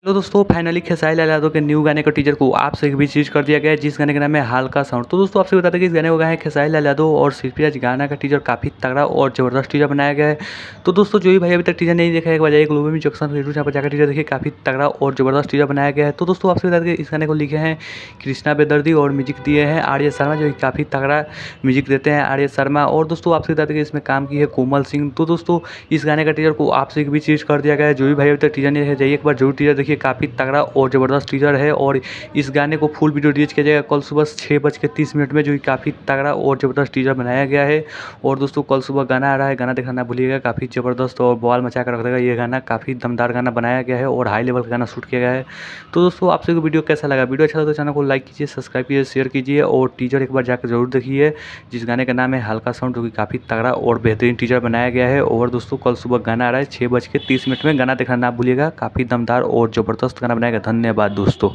तो दोस्तों फाइनली खेसारी लाल यादव के न्यू गाने का टीजर को आप से भी रिलीज कर दिया गया है, जिस गाने का नाम है हल्का साउंड। तो दोस्तों आपसे बता दें कि इस गाने को गाए हैं खेसारी लाल यादव और सिरफराज। गाना का टीजर काफ़ी तगड़ा और ज़बरदस्त टीजर बनाया गया है। तो दोस्तों जो भी भाई अभी तक टीजर नहीं देखा है, एक बार जाइए ग्लोबल में जंक्शन यूट्यूब चैनल पर जाकर टीजर देखिए, काफ़ी तगड़ा और ज़बरदस्त टीजर बनाया गया है। तो दोस्तों आपसे बता दें कि इस गाने को लिखे हैं कृष्णा बेदर्दी और म्यूजिक दिए हैं आर्य शर्मा, जो कि काफ़ी तगड़ा म्यूजिक देते हैं आर्य शर्मा। और दोस्तों आपसे बता दें कि इसमें काम की है कोमल सिंह। तो दोस्तों इस गाने का टीजर को आपसे भी रिलीज कर दिया गया है। जो भी भाई अभी तक टीजर नहीं देखा, जाइए एक बार जरूर टीजर देखिए, काफ़ी तगड़ा और ज़बरदस्त टीजर है। और इस गाने को फुल वीडियो रिलीज किया जाएगा कल सुबह 6:30 में, जो कि काफ़ी तगड़ा और ज़बरदस्त टीजर बनाया गया है। और दोस्तों कल सुबह गाना आ रहा है, गाना देखना ना भूलिएगा, काफ़ी ज़बरदस्त और बवाल मचा कर रख देगा ये गाना। काफ़ी दमदार गाना बनाया गया है और हाई लेवल का गाना शूट किया गया है। तो दोस्तों आप सभी को वीडियो कैसा लगा? वीडियो अच्छा लगा तो चैनल को लाइक कीजिए, सब्सक्राइब कीजिए, शेयर कीजिए और टीजर एक बार जाकर जरूर देखिए, जिस गाने का नाम है हल्का साउंड, जो कि काफ़ी तगड़ा और बेहतरीन टीजर बनाया गया है। और दोस्तों कल सुबह गाना आ रहा है 6:30 में, गाना देखना ना भूलिएगा, काफ़ी दमदार और ज़बरदस्त गाना बनाया गया। धन्यवाद दोस्तों।